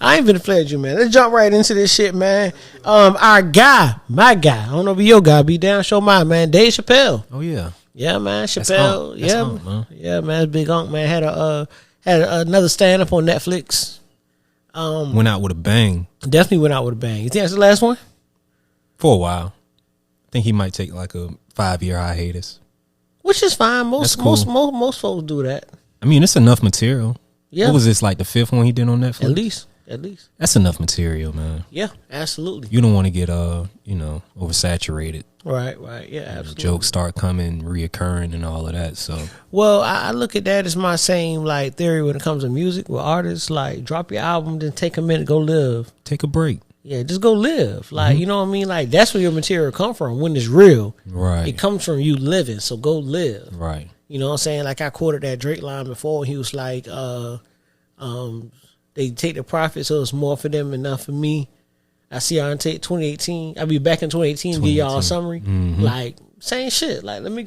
I ain't been flared you, man. Let's jump right into this shit, man. Our guy, my guy, I don't know if your guy, be down, show mine, man. Dave Chappelle. Oh yeah. Yeah, man. Chappelle. Man. Yeah, man. Big Unk, man. Had another stand up on Netflix. Went out with a bang. Definitely went out with a bang. You think that's the last one? For a while. I think he might take like a 5-year hiatus. Which is fine. Most folks do that. I mean, it's enough material. Yeah. What was this, like the 5th one he did on Netflix? At least. That's enough material, man. Yeah, absolutely. You don't want to get oversaturated. Right. Yeah, absolutely. Jokes start coming, reoccurring, and all of that. So, well, I look at that as my same like theory when it comes to music with artists. Like, drop your album, then take a minute, go live. Take a break. Yeah, just go live. Like, you know what I mean? Like, that's where your material come from when it's real. Right. It comes from you living. So go live. Right. You know what I'm saying? Like, I quoted that Drake line before. He was like, they take the profit, so it's more for them and not for me. I see y'all in 2018. I'll be back in 2018, give y'all a summary. Mm-hmm. Like, same shit. Like, let me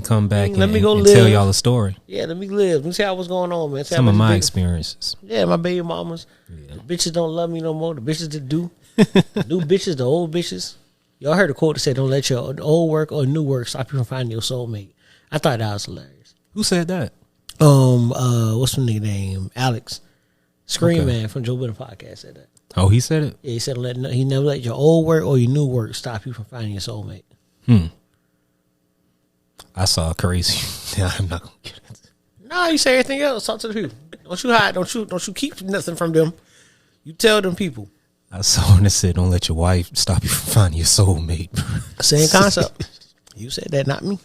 come back and live. Tell y'all a story. Yeah, let me live. Let me see how what's going on, man. Some of my experiences. Yeah, my baby mamas. Yeah. The bitches don't love me no more. The bitches that do. New bitches, the old bitches. Y'all heard a quote that said, don't let your old work or new work stop you from finding your soulmate. I thought that was hilarious. Who said that? What's the nigga name? Alex. Scream Man from Joe Budden podcast said that. Oh, he said it? Yeah, he said he never let your old work or your new work stop you from finding your soulmate. I saw crazy. Yeah, I'm not gonna get it. No, you say everything else. Talk to the people. Don't you hide. Don't you keep nothing from them. You tell them people. I saw when it said, "Don't let your wife stop you from finding your soulmate." Same concept. You said that, not me.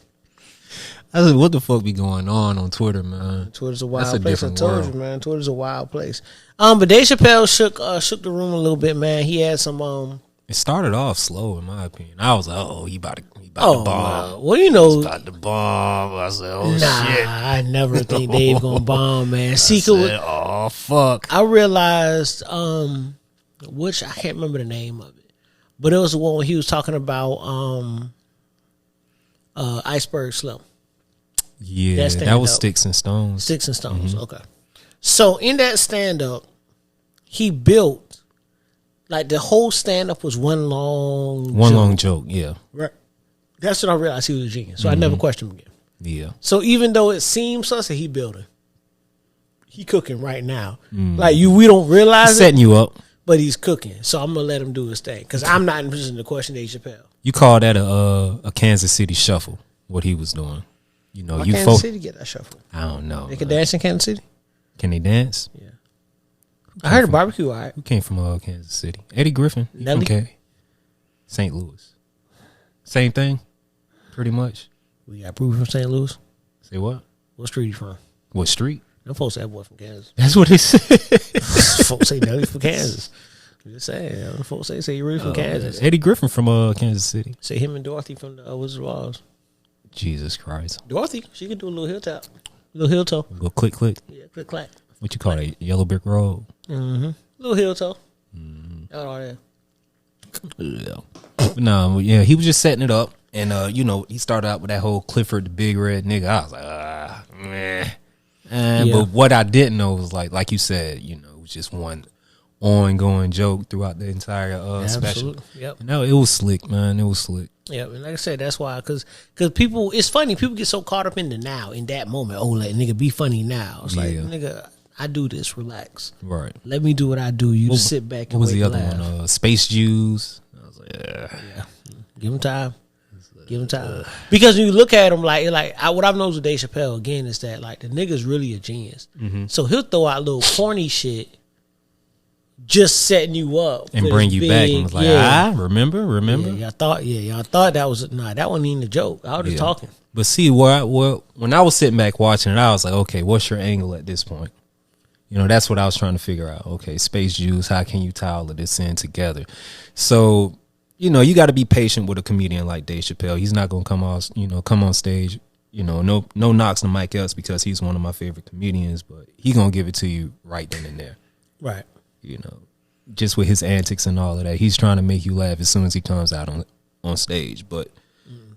I said, what the fuck be going on Twitter, man? Twitter's a wild place. I told you, man. Twitter's a wild place. But Dave Chappelle shook the room a little bit, man. He had some. It started off slow, in my opinion. I was like, oh, he about to bomb. Well, you know, he's about to bomb. I said, oh shit. I never think Dave gonna bomb, man. Oh fuck. I realized, which I can't remember the name of it, but it was the one where he was talking about Iceberg Slim. Yeah, that was Sticks and Stones. Sticks and Stones, okay. So in that stand-up, he built, like the whole stand-up was one long joke, yeah. Right. That's when I realized he was a genius. So I never questioned him again. Yeah. So even though it seems sus that he building, he cooking right now. Like we don't realize he's setting you up. But he's cooking. So I'm going to let him do his thing. Because I'm not interested in the question Dave Chappelle. You call that a Kansas City shuffle, what he was doing. You know, why Kansas City get that shuffle? I don't know. They can dance in Kansas City? Can they dance? Yeah. I heard a barbecue, all right. Who came from Kansas City? Eddie Griffin. Okay. St. Louis. Same thing, pretty much. We got proof from St. Louis. Say what? What street you from? What street? Them folks say that boy from Kansas. That's what they said. Folks say Nelly from Kansas. I'm just saying. Them folks say you really from Kansas. Eddie Griffin from Kansas City. Say him and Dorothy from the Wizard of Oz. Jesus Christ. Dorothy, she can do a little heel tap. Little heel toe. A little click click. Yeah, click clack. What you call it? Yellow brick road. Mm-hmm. Little heel toe. All that. Yeah. No, yeah, he was just setting it up. And, he started out with that whole Clifford the Big Red nigga. I was like, meh. But what I didn't know was, like you said, it was just one ongoing joke throughout the entire special. Yep. No, it was slick, man. It was slick. Yeah, and like I said, that's why, because people, it's funny, people get so caught up in the now, in that moment. Oh, let nigga be funny now. It's like, nigga, I do this, relax. Right. Let me do what I do. You just sit back and wait. What was the other one? Space Jews. I was like, yeah. Give him time. Give him time. Because when you look at him, what I've noticed with Dave Chappelle, again, is that, like, the nigga's really a genius. Mm-hmm. So he'll throw out little corny shit just setting you up and bring you back and was like, remember? Yeah, y'all thought that was that wasn't even a joke. I was just talking. But see, when I was sitting back watching it, I was like, okay, what's your angle at this point? That's what I was trying to figure out. Okay, Space Jews, how can you tie all of this in together? So, you got to be patient with a comedian like Dave Chappelle. He's not gonna come on stage. No knocks to Mike Epps because he's one of my favorite comedians, but he gonna give it to you right then and there. Right. Just with his antics and all of that. He's trying to make you laugh as soon as he comes out on stage. But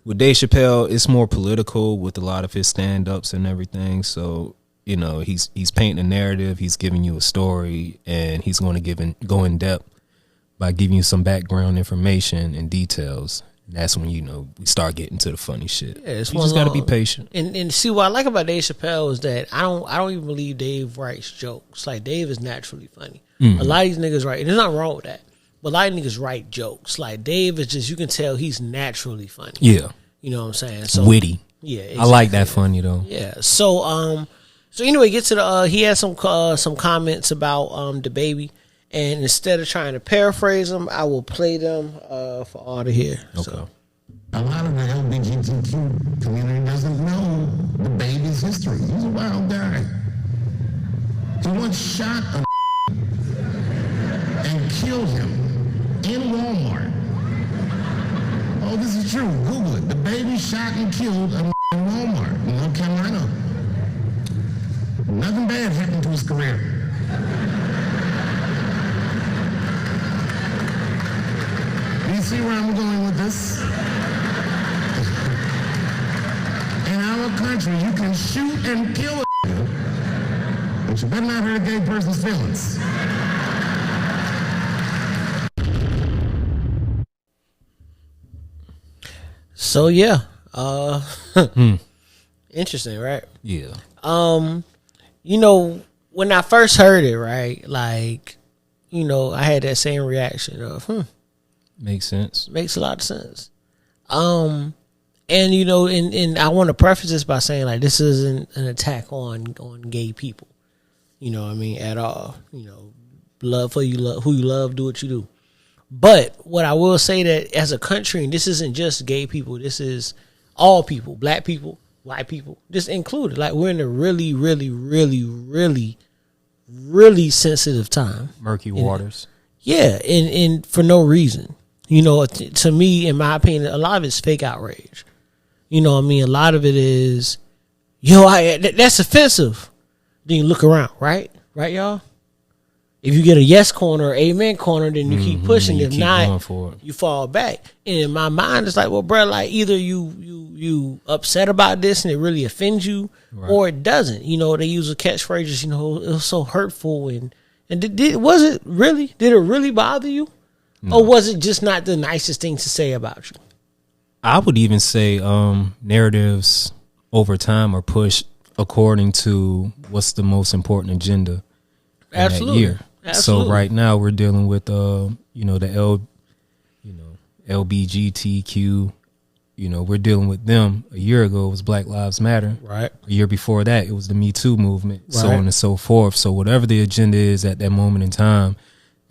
with Dave Chappelle, it's more political with a lot of his stand-ups and everything. So, he's painting a narrative, he's giving you a story, and he's going to go in depth by giving you some background information and details. And that's when we start getting to the funny shit. Yeah, you just got to be patient. And see, what I like about Dave Chappelle is that I don't even believe Dave writes jokes. Like, Dave is naturally funny. A lot of these niggas write, and there's nothing wrong with that. But a lot of niggas write jokes. Like, Dave is just, you can tell he's naturally funny. Yeah. You know what I'm saying? So witty. Yeah, exactly. I like that funny though. Yeah. So anyway, get to the he had some comments about the baby, and instead of trying to paraphrase them, I will play them for all to hear. Okay. So. A lot of the LGBTQ community doesn't know the baby's history. He's a wild guy. He once shot a and killed him in Walmart. Oh, this is true. Google it. The baby shot and killed a in Walmart in North Carolina. Nothing bad happened to his career. Do you see where I'm going with this? In our country, you can shoot and kill a but you better not hurt a gay person's feelings. So yeah, interesting, right? Yeah. When I first heard it, right, like, I had that same reaction of, makes sense. Makes a lot of sense. And and I want to preface this by saying, like, this isn't an attack on gay people. You know what I mean? At all. Love who you love, do what you do. But what I will say, that as a country, and this isn't just gay people, this is all people, black people, white people, just included. Like, we're in a really, really, really, really, really sensitive time. Murky waters. Yeah, and for no reason. To me, in my opinion, a lot of it's fake outrage. A lot of it is, that's offensive. Then you look around, right? Right, y'all? If you get a yes corner or amen corner, then you keep pushing. If not, you fall back. And in my mind, it's like, well, bro, like, either you upset about this and it really offends you, right, or it doesn't. They use a catchphrases. It was so hurtful, and did it really bother you, or was it just not the nicest thing to say about you? I would even say narratives over time are pushed according to what's the most important agenda. Absolutely. That year. Absolutely. So right now we're dealing with the LBGTQ. We're dealing with them. A year ago it was Black Lives Matter. Right. A year before that it was the Me Too movement. Right. So on and so forth. So whatever the agenda is at that moment in time,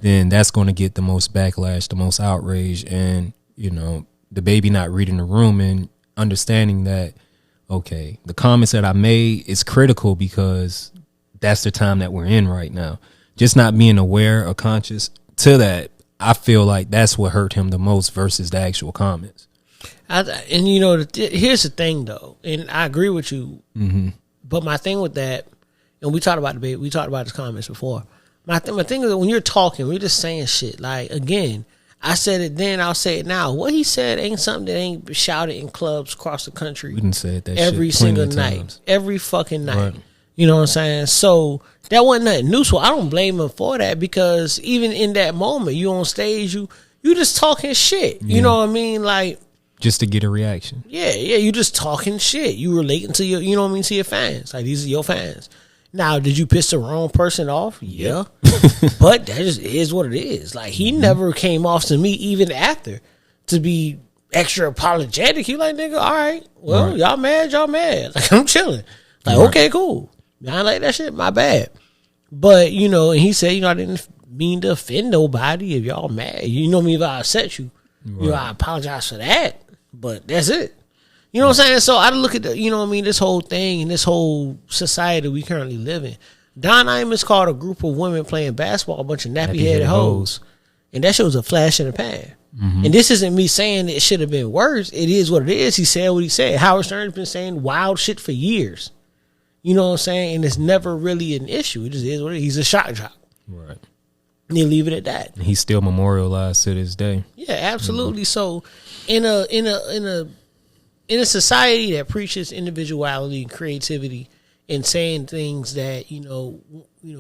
then that's going to get the most backlash, the most outrage, and the baby not reading the room and understanding that, okay, the comments that I made is critical because that's the time that we're in right now. Just not being aware or conscious to that, I feel like that's what hurt him the most versus the actual comments. Here's the thing though, and I agree with you. Mm-hmm. But my thing with that, and we talked about the baby, we talked about his comments before. My thing is that when you're talking, we're just saying shit. Like, again, I said it then, I'll say it now. What he said ain't something that ain't shouted in clubs across the country. We done said that every shit single night, times. Every fucking night. Right. You know what I'm saying? So that wasn't nothing new. So I don't blame him for that, because even in that moment, you on stage, you just talking shit. You know what I mean? Like, just to get a reaction. Yeah, you just talking shit. You relating to your, to your fans. Like, these are your fans. Now, did you piss the wrong person off? Yeah. But that just is what it is. Like, he never came off to me even after to be extra apologetic. He like, nigga, all right. Well, right. Y'all mad. Like, I'm chilling. Like, right. Okay, cool. I like that shit. My bad. But, and he said, I didn't mean to offend nobody. If y'all mad, if I upset you, right. I apologize for that. But that's it. You know what I'm saying? So I look at this whole thing and this whole society we currently live in. Don Imus called a group of women playing basketball a bunch of nappy-headed hoes. And that shit was a flash in the pan. Mm-hmm. And this isn't me saying it should have been worse. It is what it is. He said what he said. Howard Stern's been saying wild shit for years. You know what I'm saying? And it's never really an issue. It just is what it is. He's a shock jock. Right. And you leave it at that. And he's still memorialized to this day. Yeah, absolutely. Mm-hmm. So in a society that preaches individuality and creativity and saying things that,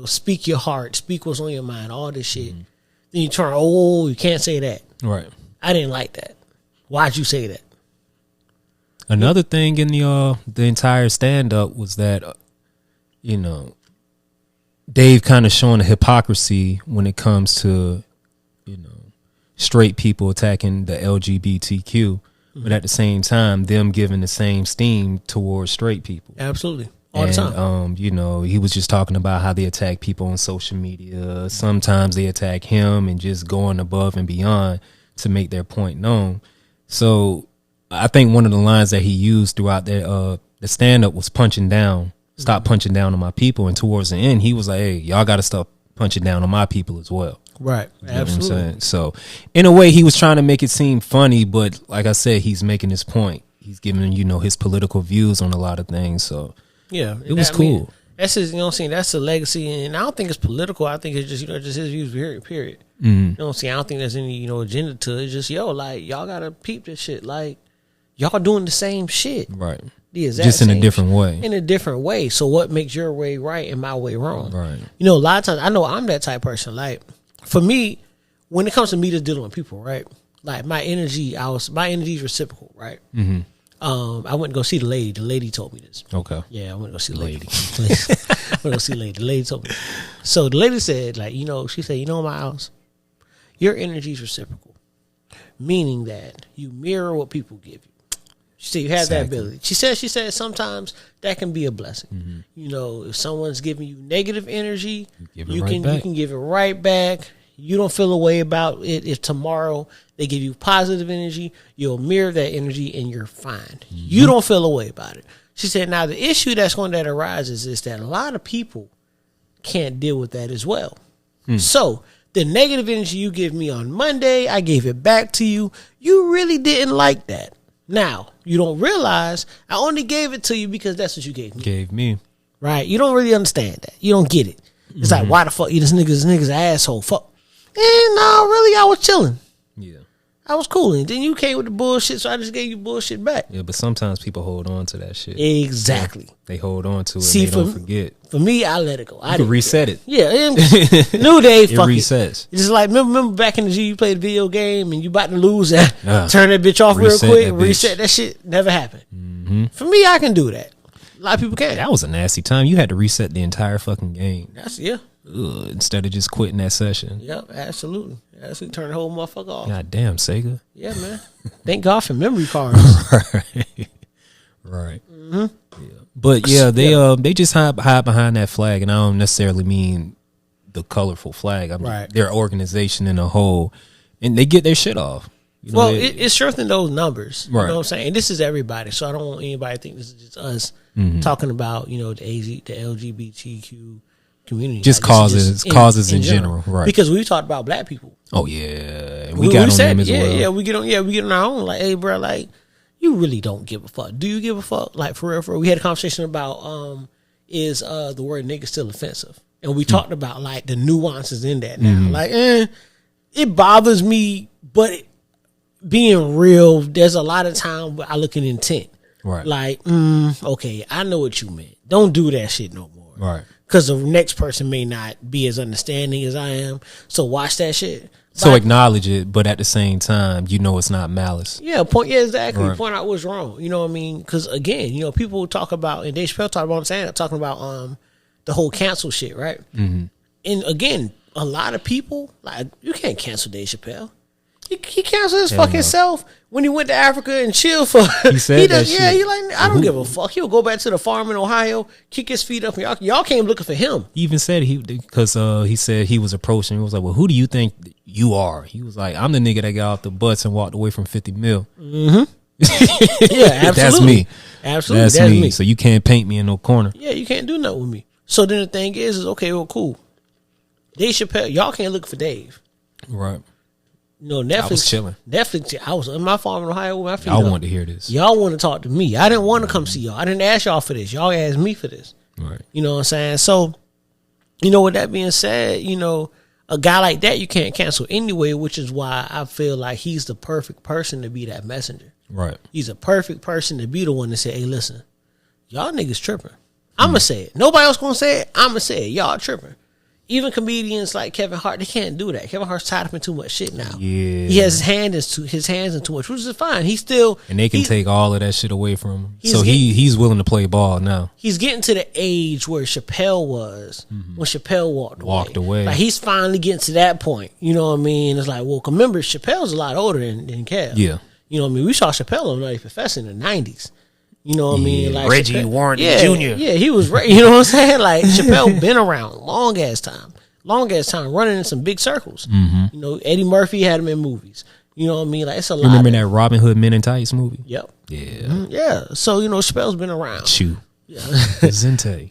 speak your heart, speak what's on your mind, all this shit. Then you turn, you can't say that. Right. I didn't like that. Why'd you say that? Another thing in the entire stand up was that, Dave kind of showing the hypocrisy when it comes to, straight people attacking the LGBTQ, but at the same time, them giving the same steam towards straight people. Absolutely. All the time. He was just talking about how they attack people on social media. Sometimes they attack him and just going above and beyond to make their point known. So I think one of the lines that he used throughout the stand-up was punching down. Stop punching down on my people. And towards the end, he was like, hey, y'all got to stop punching down on my people as well. Right. You know Absolutely. what I'm saying? So in a way, he was trying to make it seem funny, but like I said, he's making his point. He's giving, his political views on a lot of things. So yeah, it was cool. That's his, that's the legacy. And I don't think it's political. I think it's just, just his views, period. Mm-hmm. You know what I'm saying? I don't think there's any, agenda to it. It's just, y'all got to peep this shit. Like, y'all doing the same shit. Right. Just in a different way. In a different way. So what makes your way right and my way wrong? Right. A lot of times, I know I'm that type of person. Like, for me, when it comes to me just dealing with people, right? Like, my energy is reciprocal, right? Mm-hmm. I went to go see the lady. The lady told me this. Okay. Yeah, I went to go see the lady. I went to go see the lady. The lady told me. So the lady said, like, she said, Miles, your energy is reciprocal, meaning that you mirror what people give you. She said you have that ability. She said sometimes that can be a blessing. Mm-hmm. If someone's giving you negative energy, you can give it right back. You don't feel a way about it. If tomorrow they give you positive energy, you'll mirror that energy and you're fine. Mm-hmm. You don't feel a way about it. She said, now the issue that arises is that a lot of people can't deal with that as well. So the negative energy you give me on Monday, I gave it back to you. You really didn't like that. Now, you don't realize I only gave it to you because that's what you gave me. Right? You don't really understand that. You don't get it. It's like, why the fuck this nigga's an asshole? Fuck. And no, really, I was chilling. Yeah. I was cool. And then you came with the bullshit, so I just gave you bullshit back. Yeah, but sometimes people hold on to that shit. Exactly. They hold on to it and they don't forget. For me, I let it go. I didn't reset it. Yeah. New day, fuck it. resets. It's just like, remember back in the G, you played a video game and you about to lose that. Turn that bitch off real quick. Reset that shit. Never happened. Mm-hmm. For me, I can do that. A lot of people can't. That was a nasty time. You had to reset the entire fucking game. Yeah. Instead of just quitting that session. Yep, absolutely. Turn the whole motherfucker off. God damn, Sega. Yeah, man. Thank God for memory cards. Right. Mm-hmm. Yeah. But yeah, they just hide behind that flag, and I don't necessarily mean the colorful flag. I mean their organization in a whole, and they get their shit off. It's strengthening those numbers. Right. You know what I'm saying? And this is everybody, so I don't want anybody to think this is just us talking about the LGBTQ community. Just causes in general, right? Because we talked about black people. Oh yeah, we got on them as well. Yeah, we get on our own. Like, hey, bro, like, you really don't give a fuck. Do you give a fuck? Like, for real. We had a conversation about is the word nigga still offensive? And we talked about like the nuances in that now. Like, it bothers me, but being real, there's a lot of time where I look at intent. Right. Like, okay, I know what you meant. Don't do that shit no more. Right. Because the next person may not be as understanding as I am. So watch that shit. So acknowledge it, but at the same time, it's not malice. Yeah, exactly. Right. Point out what's wrong. You know what I mean? Because again, people talk about, and Dave Chappelle talked about, talking about the whole cancel shit, right? Mm-hmm. And again, a lot of people, like, you can't cancel Dave Chappelle. He canceled his fucking self when he went to Africa and chill for. He said that shit. Yeah, he like, I don't give a fuck. He'll go back to the farm in Ohio, kick his feet up, and y'all came looking for him. He even said because he said he was approaching. He was like, "Well, who do you think you are?" He was like, "I'm the nigga that got off the bus and walked away from 50 mil." Mm-hmm. Yeah, absolutely. That's me. Absolutely, that's me. So you can't paint me in no corner. Yeah, you can't do nothing with me. So then the thing is okay, well, cool. Dave Chappelle, y'all can't look for Dave, right? Netflix. I was chilling. Netflix. I was in my farm in Ohio with my feet. I wanted to hear this. Y'all want to talk to me. I didn't want to come see y'all. I didn't ask y'all for this. Y'all asked me for this. Right. You know what I'm saying? So, with that being said, a guy like that you can't cancel anyway, which is why I feel like he's the perfect person to be that messenger. Right. He's a perfect person to be the one to say, hey, listen, y'all niggas tripping. I'm gonna say it. Nobody else gonna say it. I'm gonna say it. Y'all tripping. Even comedians like Kevin Hart, they can't do that. Kevin Hart's tied up in too much shit now. Yeah, he has his hands in too much, which is fine. He's still, and they can take all of that shit away from him. So he's willing to play ball now. He's getting to the age where Chappelle was when Chappelle walked away. Like he's finally getting to that point. You know what I mean? It's like, well, remember Chappelle's a lot older than Kev. Yeah, you know what I mean. We saw Chappelle on Nutty Professor in the '90s. You know what I mean? Like Reggie Chappelle, Warren Jr. Yeah, he was. You know what I'm saying? Like Chappelle been around long ass time, running in some big circles. You know, Eddie Murphy had him in movies. You know what I mean? Like it's a lot. Remember that Robin Hood Men in Tights movie? Yep. Yeah. Yeah. So you know, Chappelle's been around. Chew. Yeah. Zente.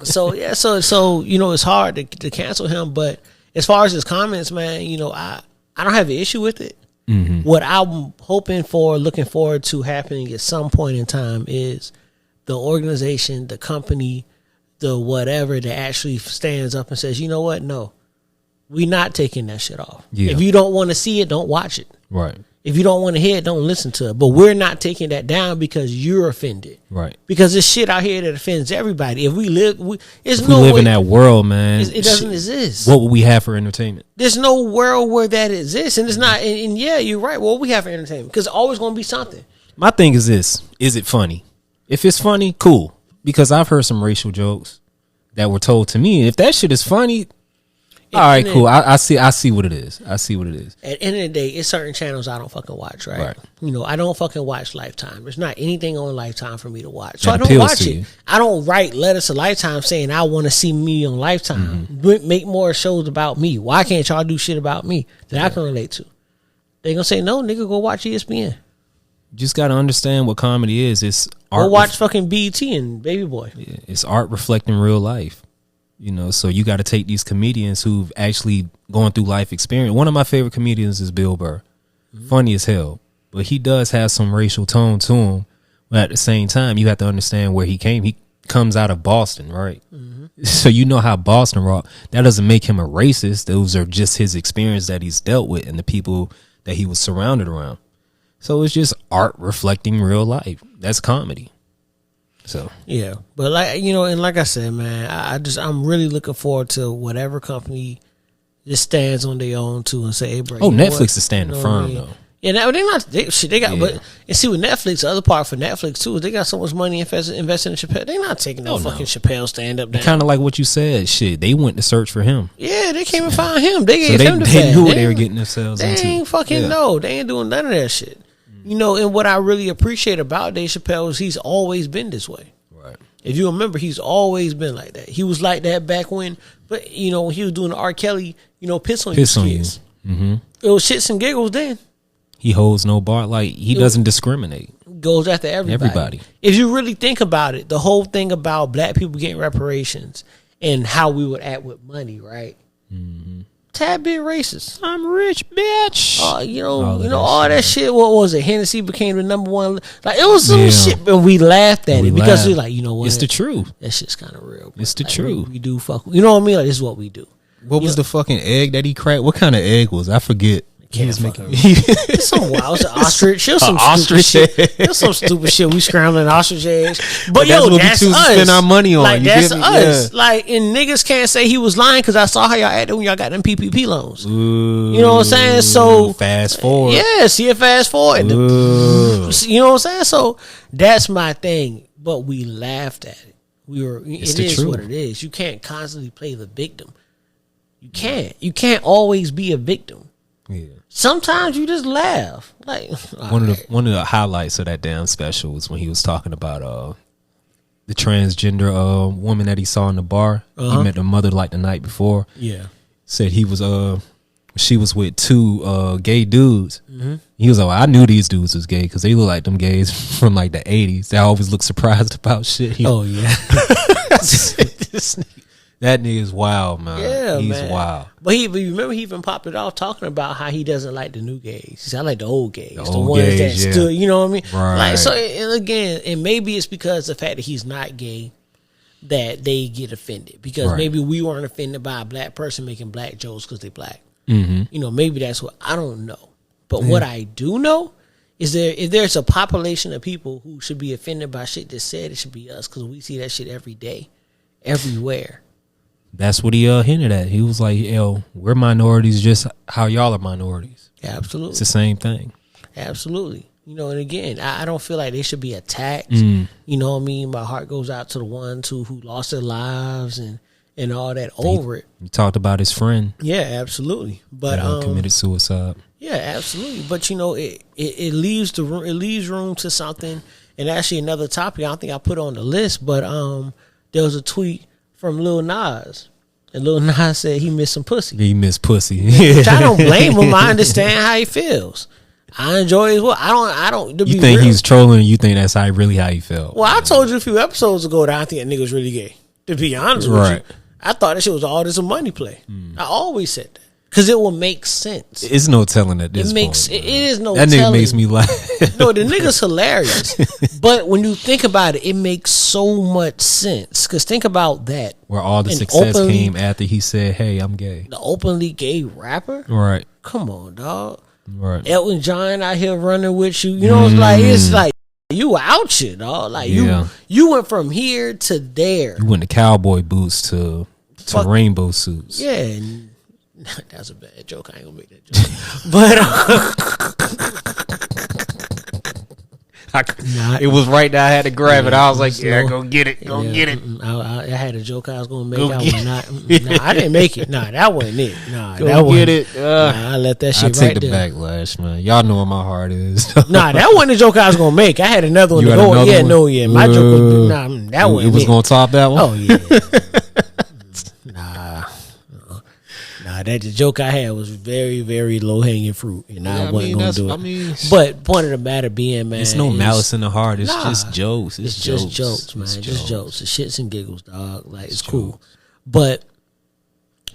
So you know, it's hard to cancel him. But as far as his comments, man, you know, I don't have an issue with it. What I'm hoping for, looking forward to happening at some point in time is the organization, the company, the whatever that actually stands up and says, you know what? No, we're not taking that shit off. Yeah. If you don't want to see it, don't watch it. Right. If you don't want to hear it, don't listen to it. But we're not taking that down because you're offended. Right. Because there's shit out here that offends everybody. If we live, if we live in that world, man, it doesn't exist. What would we have for entertainment? There's no world where that exists, and it's not. And yeah, you're right. What we have for entertainment? Because it's always going to be something. My thing is this: is it funny? If it's funny, cool. Because I've heard some racial jokes that were told to me. If that shit is funny. All right, cool. I see what it is. I see what it is. At the end of the day, it's certain channels I don't fucking watch, right? You know, I don't fucking watch Lifetime. There's not anything on Lifetime for me to watch. So I don't watch it. I don't write letters to Lifetime saying I want to see me on Lifetime. Make more shows about me. Why can't y'all do shit about me that I can relate to? They gonna say, no, nigga, go watch ESPN. You just got to understand what comedy is. It's art. Go watch fucking BET and Baby Boy. Yeah, it's art reflecting real life. You know, so you got to take these comedians who've actually gone through life experience. One of my favorite comedians is Bill Burr. Funny as hell. But he does have some racial tone to him. But at the same time, you have to understand where he came. He comes out of Boston, right? So you know how Boston rock. That doesn't make him a racist. Those are just his experience that he's dealt with and the people that he was surrounded around. So it's just art reflecting real life. That's comedy. So yeah, but like you know, and like I said, man, I'm really looking forward to whatever company just stands on their own too and say, "Hey, bro." Netflix is standing firm though. Yeah, they not they got, but and see with Netflix, the other part for Netflix too is they got so much money invested in Chappelle. They not taking no fucking Chappelle stand up. Kind of like what you said. Shit, they went to search for him. Yeah, they came and found him. They gave him the They knew what they were getting themselves into. They ain't fucking know. They ain't doing none of that shit. You know, and what I really appreciate about Dave Chappelle is he's always been this way. Right. If you remember, he's always been like that. He was like that back when, but you know, when he was doing the R. Kelly, you know, piss on kids. Mm-hmm. It was shits and giggles then. He holds no bar. Like, he doesn't discriminate. Goes after everybody. If you really think about it, the whole thing about black people getting reparations and how we would act with money, right? Mm-hmm. Tad bit racist. I'm rich, bitch. You know, all that shit. What was it? Hennessy became the number one. Like, it was some shit, but we laughed at it because we're like, you know what? It's the truth. That shit's kind of real. Bro. It's the truth. We do fuck. You know what I mean? Like, this is what we do. What was the fucking egg that he cracked? What kind of egg was? I forget. He was making it's some wild. It's an ostrich. It was some stupid shit. It was some stupid shit. We scrambling ostrich eggs. But yo, that's us. Spend our money on. Like, that's us. Yeah. Like, and niggas can't say he was lying because I saw how y'all acted when y'all got them PPP loans. Ooh, you know what I'm saying? So fast forward. Yeah, see it fast forward. You know what I'm saying? So that's my thing. But we laughed at it. It is what it is. You can't constantly play the victim. You can't. You can't always be a victim. Yeah. Sometimes you just laugh. Like one of the highlights of that damn special was when he was talking about the transgender woman that he saw in the bar. He met the mother like the night before. Yeah. Said he was she was with two gay dudes. Mm-hmm. He was like, well, I knew these dudes was gay because they look like them gays from like the 80s. They always look surprised about shit. Oh yeah. That nigga is wild, man. Yeah, he's man. wild. But remember he even popped it off talking about how he doesn't like the new gays. He said, I like the old gays, the old ones gays, that stood. You know what I mean? Right. Like, so, and again, and maybe it's because the fact that he's not gay that they get offended because maybe we weren't offended by a black person making black jokes because they black. Mm-hmm. You know, maybe that's what I don't know. But what I do know if there's a population of people who should be offended by shit that's said, it should be us, because we see that shit every day, everywhere. That's what he hinted at. He was like, yo, we're minorities just how y'all are minorities. Absolutely. It's the same thing. Absolutely. You know, and again, I don't feel like they should be attacked. You know what I mean? My heart goes out to the ones who lost their lives and all that over it. He talked about his friend. Yeah, absolutely. But committed suicide. Yeah, absolutely. But you know, it leaves room to something. And actually, another topic I don't think I put on the list, but there was a tweet from Lil Nas, and Lil Nas said he missed some pussy. He missed pussy. Which I don't blame him. I understand how he feels. I enjoy it as well. I don't. You think he's trolling? You think that's really how he felt? Well, I told you a few episodes ago that I think that nigga's really gay. To be honest with you, I thought that shit was all just a money play. I always said that because it will make sense. It's no telling at this point. It is no. That telling. nigga makes me laugh. No, the nigga's hilarious. But when you think about it, it makes so much sense. Because think about that. Where all the success came after he said, "Hey, I'm gay." The openly gay rapper, right? Come on, dog. Right. Elton John out here running with you. You know, it's like you out shit, dog. Like you went from here to there. You went to cowboy boots to rainbow suits. Yeah, and that's a bad joke. I ain't gonna make that joke. But it was right there. I had to grab it. I was like, "Yeah, go get it, get it." I had a joke I was gonna make. I was not. I didn't make it. Nah, that wasn't it. Nah, go that get it. I let that shit. I take the backlash, man. Y'all know where my heart is. Nah, that wasn't the joke I was gonna make. I had another one to go. Yeah, one? No, yeah. My joke was that one. It was gonna top that one. Oh yeah. That the joke I had was very, very low hanging fruit, and I wasn't gonna do it. But point of the matter being, man, it's no malice in the heart. It's just jokes. It's just jokes, man. It's just jokes. It's shits and giggles, dog. Like it's cool. But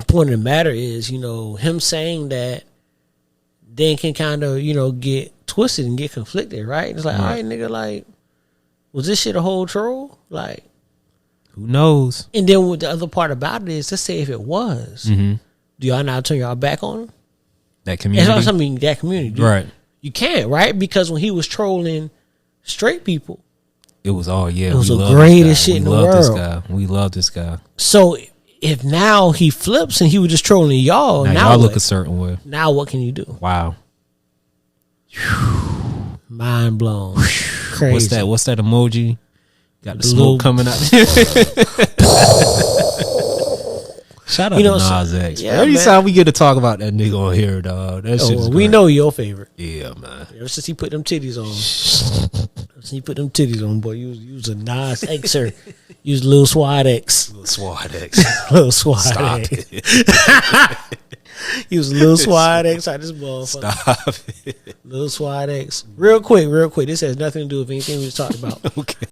point of the matter is, you know, him saying that then can kind of, you know, get twisted and get conflicted, right? It's like, all right, nigga, like, was this shit a whole troll? Like, who knows? And then what the other part about it is, let's say if it was. Do y'all now turn y'all back on him? That community? I mean, that community. Right. You can't, right? Because when he was trolling straight people, it was all, it was the greatest shit in the world. This guy. We love this guy. So if now he flips and he was just trolling y'all, now y'all look a certain way. Now what can you do? Wow. Mind blown. Crazy. What's that emoji? Got the smoke coming out. Shout out to Nas X. Yeah, every time we get to talk about that nigga on here, dog. That shit's we know your favorite. Yeah, man. Ever since he put them titties on. Boy, you was a Nas Xer. You was Lil Swad X. Lil Swad X. Lil Swad X. He was Lil Swad X out this motherfucker. Stop it. Lil Swad X. Real quick. This has nothing to do with anything we just talked about. Okay.